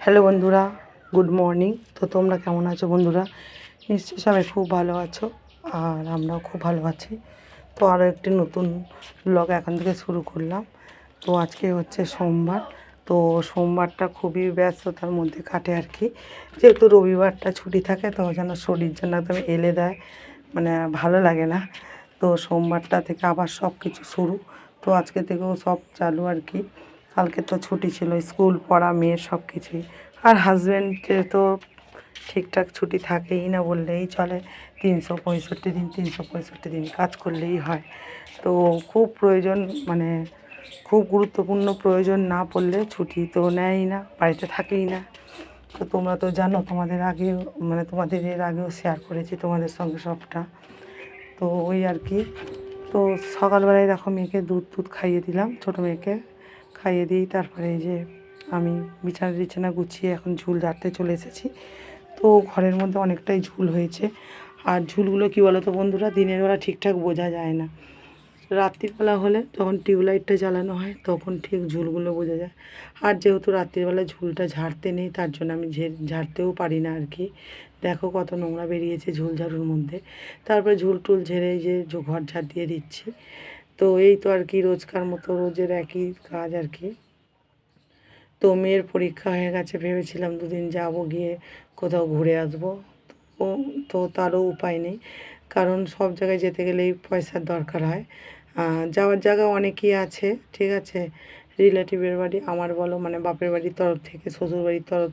Hello বন্ধুরা, good morning. তো তোমরা কেমন আছো বন্ধুরা? নিশ্চয়ই সবাই খুব ভালো আছো, আর আমরাও খুব ভালো আছি। তো আরও একটি নতুন ব্লগ এখন থেকে শুরু করলাম। তো আজকে হচ্ছে সোমবার। তো সোমবারটা খুবই ব্যস্ততার মধ্যে কাটে আর কি, যেহেতু রবিবারটা ছুটি থাকে, তো যেন শরীর জন্য একদম এলে দেয়, মানে ভালো লাগে না। তো সোমবারটা থেকে আবার সব কিছু শুরু। তো আজকে থেকেও সব চালু আর কি। কালকে তো ছুটি ছিল, স্কুল পড়া মেয়ের সব কিছুই। আর হাজব্যান্ডের তো ঠিকঠাক ছুটি থাকেই না বললেই চলে। 365 দিন 365 দিন কাজ করলেই হয়। তো খুব প্রয়োজন, মানে খুব গুরুত্বপূর্ণ প্রয়োজন না পড়লে ছুটি তো নেয়ই না, বাড়িতে থাকেই না। তো তোমরা তো জানো, তোমাদের আগেও মানে তোমাদের এর আগেও শেয়ার করেছি তোমাদের সঙ্গে সবটা। তো ওই আর কি। তো সকালবেলায় দেখো মেয়েকে দুধ খাইয়ে দিলাম, ছোটো মেয়েকে খাইয়ে দিই। তারপরে এই যে আমি বিছানা গুছিয়ে এখন ঝুল ঝাড়তে চলে এসেছি। তো ঘরের মধ্যে অনেকটাই ঝুল হয়েছে। আর ঝুলগুলো কী বলো তো বন্ধুরা, দিনের বেলা ঠিকঠাক বোঝা যায় না। রাত্রিবেলা হলে যখন টিউবলাইটটা জ্বালানো হয় তখন ঠিক ঝুলগুলো বোঝা যায়। আর যেহেতু রাত্রিবেলা ঝুলটা ঝাড়তে নেই, তার জন্য আমি ঝাড়তেও পারি না আর কি। দেখো কত নোংরা বেরিয়েছে ঝুল ঝাড়ুর মধ্যে। তারপরে ঝুল টুল ঝেড়ে এই যে ঘর ঝাড় দিয়ে দিচ্ছি। তো এই তো আর কি, রোজকার মতো রোজের একই কাজ আর কি। তো মেয়ের পরীক্ষা হয়ে গেছে, ভেবেছিলাম দুদিন যাব, গিয়ে কোথাও ঘুরে আসবো। তো তো তারও উপায় নেই, কারণ সব জায়গায় যেতে গেলেই পয়সার দরকার হয়। যাওয়ার জায়গা অনেকই আছে, ঠিক আছে। রিলেটিভের বাড়ি আমার বলো, মানে বাপের বাড়ির তরফ থেকে, শ্বশুর বাড়ির তরফ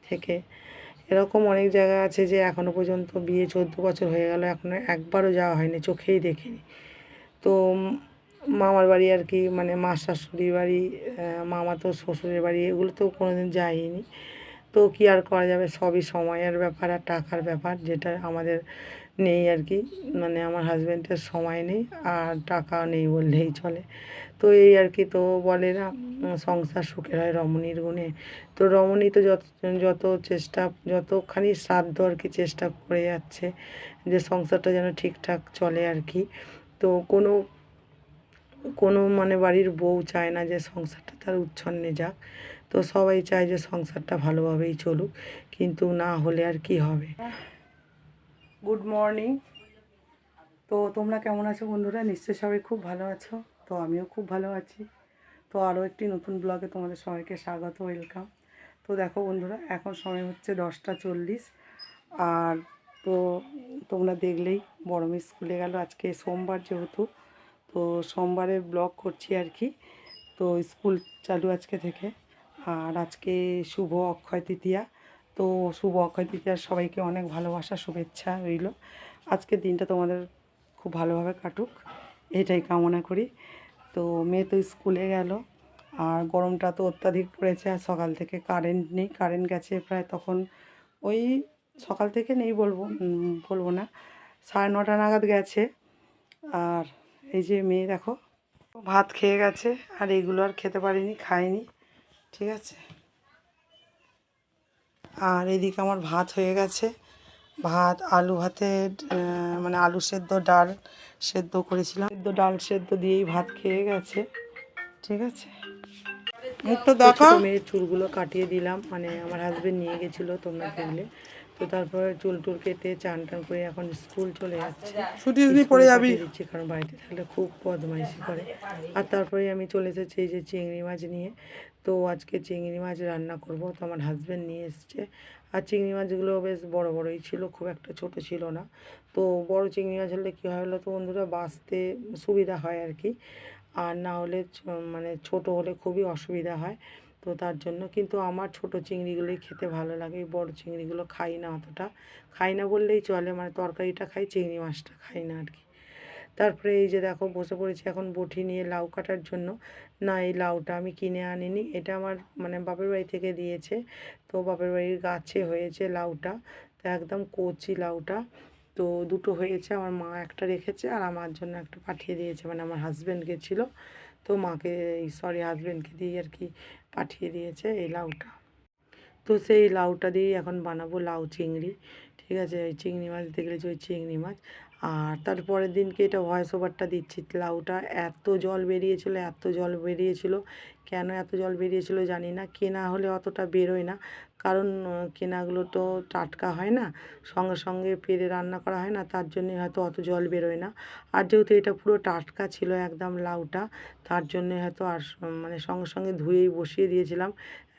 থেকে এরকম অনেক জায়গা আছে যে এখনও পর্যন্ত বিয়ে 14 বছর হয়ে গেল, এখনও একবারও যাওয়া হয়নি, চোখেই দেখিনি। তো মামার বাড়ি আর কি, মানে মা শাশুড়ির বাড়ি, মামাতো শ্বশুরের বাড়ি, এগুলো তো কোনো দিন যাইনি। তো কী আর করা যাবে, সবই সময়ের ব্যাপার আর টাকার ব্যাপার, যেটা আমাদের নেই আর কি। মানে আমার হাজব্যান্ডের সময় নেই আর টাকাও নেই বললেই চলে। তো এই আর কি। তো বলে না, সংসার সুখের হয় রমণীর গুণে। তো রমণী তো যত চেষ্টা, যতখানি সাধ্য আর কি চেষ্টা করে যাচ্ছে যে সংসারটা যেন ঠিকঠাক চলে আর কি। তো কোনো কোনো মানে বাড়ির বউ চায় না যে সংসারটা তার উচ্ছন্নে যাক। তো সবাই চায় যে সংসারটা ভালোভাবেই চলুক, কিন্তু না হলে আর কি হবে। Good morning. তো তোমরা কেমন আছো বন্ধুরা? নিশ্চয়ই সবাই খুব ভালো আছো। তো আমিও খুব ভালো আছি। তো আরও একটি নতুন ব্লগে তোমাদের সবাইকে স্বাগত, ওয়েলকাম। তো দেখো বন্ধুরা, এখন সময় হচ্ছে 10টা 40। আর তো তোমরা দেখলেই বড় মেয়ে স্কুলে গেল, আজকে সোমবার যেহেতু। তো সোমবারে ব্লগ করছি আর কি। তো স্কুল চালু আজকে থেকে। আর আজকে শুভ অক্ষয় তৃতীয়া। তো শুভ অক্ষয় তৃতীয়ার সবাইকে অনেক ভালোবাসা, শুভেচ্ছা রইল। আজকের দিনটা তোমাদের খুব ভালোভাবে কাটুক, এটাই কামনা করি। তো মেয়ে তো স্কুলে গেল। আর গরমটা তো অত্যাধিক পড়েছে, আর সকাল থেকে কারেন্ট নেই, কারেন্ট গেছে প্রায় তখন ওই সকাল থেকে নেই বলবো না, 9:30 নাগাদ গেছে। আর এই যে মেয়ে দেখো ভাত খেয়ে গেছে, আর এগুলো আর খেতে পারিনি, খাইনি, ঠিক আছে। আর এদিকে আমার ভাত হয়ে গেছে, ভাত আলু ভাতের মানে আলু সেদ্ধ, ডাল সেদ্ধ করেছিলাম, ডাল সেদ্ধ দিয়েই ভাত খেয়ে গেছে, ঠিক আছে। মুখটা দেখো। মেয়ের চুলগুলো কাটিয়ে দিলাম, মানে আমার হাজবেন্ড নিয়ে গেছিলো, তোমরা দেখলে। তো তারপরে চুল টুল কেটে চান টান করে এখন স্কুল চলে যাচ্ছে, ছুটি পড়ে যাবি দিচ্ছি, কারণ বাড়িতে থাকলে খুব বদমাইশি করে। আর তারপরে আমি চলে এসেছি এই যে চিংড়ি মাছ নিয়ে। তো আজকে চিংড়ি মাছ রান্না করব। তো আমার হাজব্যান্ড নিয়ে এসছে। আর চিংড়ি মাছগুলো বেশ বড় বড়ই ছিল, খুব একটা ছোট ছিল না। তো বড় চিংড়ি মাছ হলে কী হয় হলো তো বন্ধুরা, বাছতে সুবিধা হয় আর কি। আর না হলে মানে ছোট হলে খুবই অসুবিধা হয়। তো তার জন্য কিন্তু আমার ছোট চিংড়িগুলোই খেতে ভালো লাগে, এই বড় চিংড়িগুলো খাই না, অতটা খাই না বললেই চলে, মানে তরকারিটা খাই, চিংড়ি মাছটা খাই না আর কি। তারপরে এই যে দেখো বসে পড়েছি এখন বটি নিয়ে লাউ কাটার জন্য। না, এই লাউটা আমি কিনে আনিনি, এটা আমার মানে বাপের বাড়ি থেকে দিয়েছে। তো বাপের বাড়ির গাছে হয়েছে লাউটা, তো একদম কচি লাউটা। তো দুটো হয়েছে, আমার মা একটা রেখেছে আর আমার জন্য একটা পাঠিয়ে দিয়েছে, মানে আমার হাজব্যান্ড গেছিলো, তো মাকে, সরি হাজব্যান্ডকে দিয়ে আর কি পাঠিয়ে দিয়েছে এই লাউটা। তো সেই লাউটা দিয়েই এখন বানাবো লাউ চিংড়ি, ঠিক আছে। ওই চিংড়ি মাছ দেখলে যে ওই চিংড়ি মাছ, আর তারপরের দিনকে এটা ভয়েস ওভারটা দিচ্ছি। লাউটা এত জল বেরিয়েছিল, এত জল বেরিয়েছিল, কেন এত জল বেরিয়েছিল জানি না। কেনা হলে অতটা বেরোয় না, কারণ কেনাগুলো তো টাটকা হয় না, সঙ্গে সঙ্গে পেরে রান্না করা হয় না, তার জন্যে হয়তো অত জল বেরোয় না। আর যেহেতু এটা পুরো টাটকা ছিল একদম লাউটা, তার জন্যে হয়তো আর মানে সঙ্গে সঙ্গে ধুয়েই বসিয়ে দিয়েছিলাম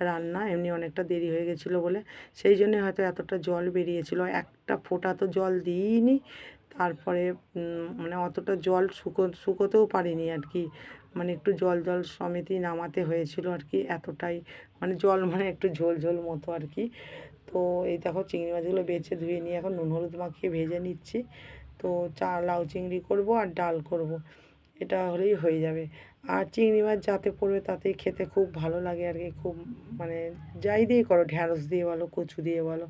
রান্না, এমনি অনেকটা দেরি হয়ে গেছিলো বলে, সেই জন্যে হয়তো এতটা জল বেরিয়েছিল। একটা ফোঁটা তো জল দিইনি। তারপরে মানে অতটা জল শুকোতেও পারিনি আর কি, মানে একটু জল জল সমেতই নামাতে হয়েছিল আর কি, এতটাই মানে জল মানে একটু ঝোল ঝোল মতো আর কি। তো এই দেখো চিংড়ি মাছগুলো বেছে ধুয়ে নিয়ে এখন নুন হলুদ মাখিয়ে ভেজে নিচ্ছি। তো লাউ চিংড়ি করব আর ডাল করব, এটা হলেই হয়ে যাবে। আর চিংড়ি মাছ যাতে পড়বে তাতেই খেতে খুব ভালো লাগে আর কি, খুব মানে যাই দিয়ে করো, ঢ্যাঁড়স দিয়ে বলো, কচু দিয়ে বলো,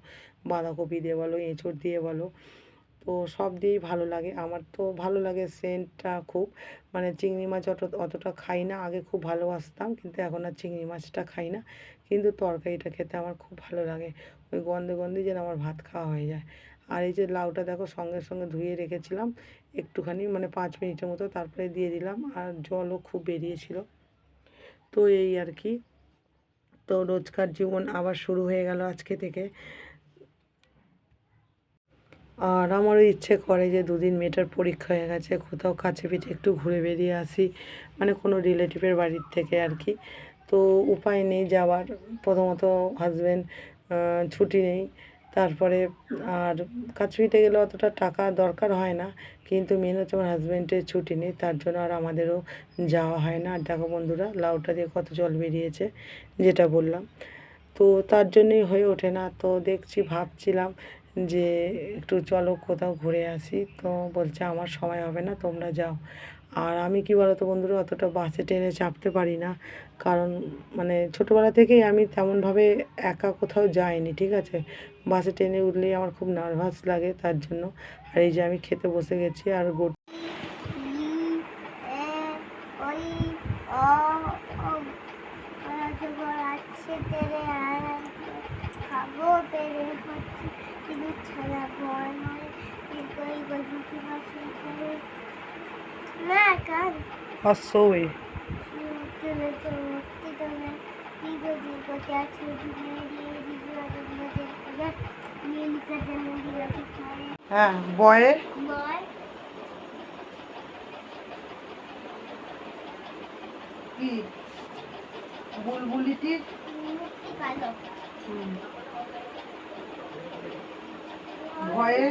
বাঁধাকপি দিয়ে বলো, এঁচোড় দিয়ে বলো, তো সব দিয়েই ভালো লাগে। আমার তো ভালো লাগে সেন্টটা খুব, মানে চিংড়ি মাছ অতটা খাই না, আগে খুব ভালোবাসতাম, কিন্তু এখন আর চিংড়ি মাছটা খাই না, কিন্তু তরকারিটা খেতে আমার খুব ভালো লাগে। ওই গন্ধে গন্ধে যেন আমার ভাত খাওয়া হয়ে যায়। আর এই যে লাউটা দেখো সঙ্গে সঙ্গে ধুয়ে রেখেছিলাম একটুখানি, মানে 5 মিনিটের মতো, তারপরে দিয়ে দিলাম, আর জলও খুব বেরিয়েছিল। তো এই আর কি, তো রোজকার জীবন আবার শুরু হয়ে গেল আজকে থেকে। আর আমারও ইচ্ছে করে যে দুদিন মেয়েটার পরীক্ষা হয়ে গেছে, কোথাও কাছে পিঠে একটু ঘুরে বেরিয়ে আসি, মানে কোনো রিলেটিভের বাড়ির থেকে আর কি। তো উপায় নেই যাওয়ার, প্রথমত হাজব্যান্ড ছুটি নেই, তারপরে আর কাছে পিঠে গেলে অতটা টাকা দরকার হয় না, কিন্তু মেন হচ্ছে আমার হাজব্যান্ডের ছুটি নেই, তার জন্য আর আমাদেরও যাওয়া হয় না। আর দেখো বন্ধুরা লাউটা দিয়ে কত জল বেরিয়েছে, যেটা বললাম, তো তার জন্যই হয়ে ওঠে না। তো দেখছি, ভাবছিলাম যে একটু চলো কোথাও ঘুরে আসি, তো বলছে আমার সময় হবে না, তোমরা যাও। আর আমি কি বলো তো বন্ধুরা, অতটা বাসে ট্রেনে চাপতে পারি না, কারণ মানে ছোটোবেলা থেকেই আমি তেমনভাবে একা কোথাও যাইনি, ঠিক আছে, বাসে ট্রেনে উঠলেই আমার খুব নার্ভাস লাগে, তার জন্য। আর এই যে আমি খেতে বসে গেছি, আর খাবো পেরে হচ্ছে কিন্তু ছাড়া ভয় হয় কিন্তু এই গল্পটি না কার আসোই চলে তো তোমরা কি বলি কোথায় আছে দিয়ে দিয়ে দিয়ে নিয়ে লিখে দেন দিয়ে হ্যাঁ বয় বয় কি বুলবুলিটির মুক্তি কালো ভয়ে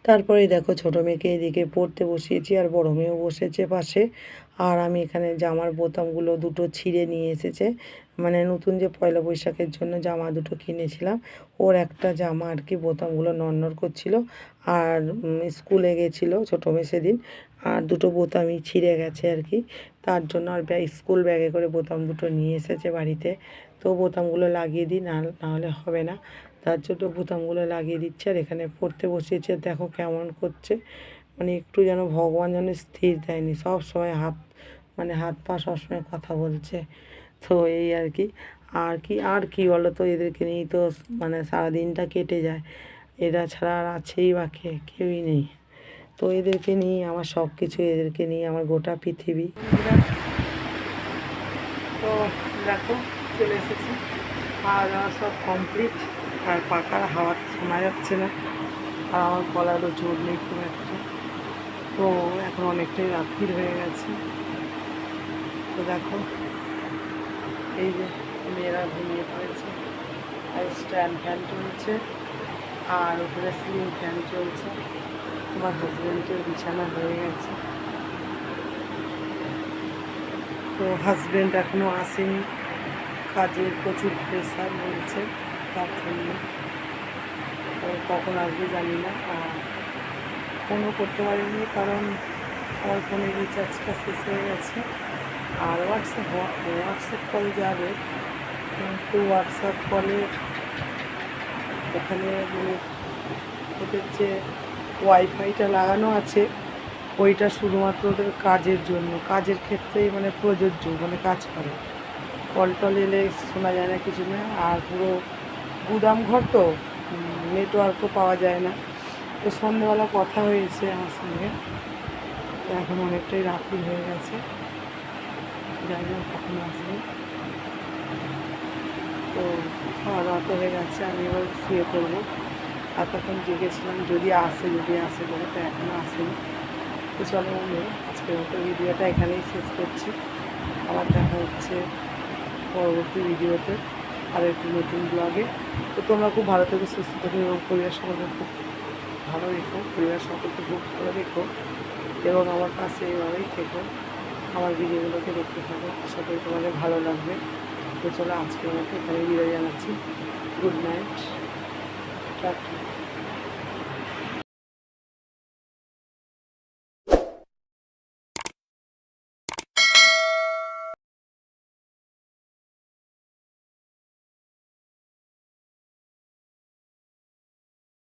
তারপরে দেখো ছোটো মেয়েকে এদিকে পড়তে বসিয়েছি, আর বড়ো মেয়েও বসেছে পাশে। আর আমি এখানে জামার বোতামগুলো দুটো ছিঁড়ে নিয়ে এসেছে, মানে নতুন যে পয়লা বৈশাখের জন্য জামা দুটো কিনেছিলাম, ওর একটা জামা আর কি বোতামগুলো নড়নড় করছিল, আর স্কুলে গেছিলো ছোটো মেয়ে সেদিন, আর দুটো বোতামই ছিঁড়ে গেছে আর কি, তার জন্য আর স্কুল ব্যাগে করে বোতাম দুটো নিয়ে এসেছে বাড়িতে। তো বোতামগুলো লাগিয়ে দিই, নাহলে হবে না, তার জন্য বোতামগুলো লাগিয়ে দিচ্ছে। আর এখানে পড়তে বসিয়েছে, দেখো কেমন করছে, মানে একটু যেন ভগবান যেন স্থির দেয়নি, সব সময় মানে হাত পা সবসময় কথা বলছে। তো এই আর কি, আর কি বলো তো, এদেরকে নিয়েই তো মানে সারাদিনটা কেটে যায়, এরা ছাড়া আর আছেই বা কেউই নেই। তো এদেরকে নিয়ে আমার সব কিছু, এদেরকে নিয়ে আমার গোটা পৃথিবী। তো দেখো চলে এসেছি, খাওয়া দাওয়া সব কমপ্লিট, আর পাখার হাওয়া শোনা যাচ্ছে না, আর আমার গলারও জোর নেই খুব একটা। তো এখন অনেকটাই রাত্রির হয়ে গেছে। তো দেখো এই যে মেয়েরা ঘুমিয়ে পড়েছে, আর স্ট্যান্ড ফ্যান চলছে, আর উপরে সিলিং ফ্যান চলছে। আমার হাজব্যান্ডের বিছানা হয়ে গেছে, তো হাজব্যান্ড এখনও আসেনি, কাজের প্রচুর প্রেশার রয়েছে, তার জন্য তো কখন আসবে জানি না। আর ফোনও করতে পারিনি, কারণ আমার ফোনের রিচার্জটা শেষ হয়ে গেছে। আর হোয়াটসঅ্যাপ কল যাবে, কিন্তু হোয়াটসঅ্যাপ কলে ওখানে মানে ওদের যে ওয়াইফাইটা লাগানো আছে, ওইটা শুধুমাত্র ওদের কাজের জন্য, কাজের ক্ষেত্রেই মানে প্রযোজ্য, মানে কাজ করে। কল টল এলে শোনা যায় না কিছু না, আর পুরো গুদাম ঘর তো নেটওয়ার্কও পাওয়া যায় না। তো সন্ধ্যেবেলা কথা হয়েছে আমার সঙ্গে, তো এখন অনেকটাই রাত্রি হয়ে গেছে, যাই না কখন আসবে। তো খাওয়া দাওয়া তো হয়ে গেছে, আমি এবার শুয়ে পড়বো। এতক্ষণ জেগেছিলাম যদি আসে বলে, তো এখনও আসেনি। তো চলো বন্ধু, আজকের মতো ভিডিওটা এখানেই শেষ করছি। আবার দেখা হচ্ছে পরবর্তী ভিডিওতে আর একটি নতুন ব্লগে। তো তোমরা খুব ভালো থেকো, সুস্থ থেকো এবং পরিবার সকলকে খুব ভালো রেখো, পরিবার সকলকে খুব ভালো রেখো এবং আমার পাশে এভাবেই থেকো, আমার ভিডিওগুলোকে দেখতে থাকো, আশা করি তোমাদের ভালো লাগবে। তো চলো আজকের মতো এখানে বিদায় জানাচ্ছি। Good night, tata.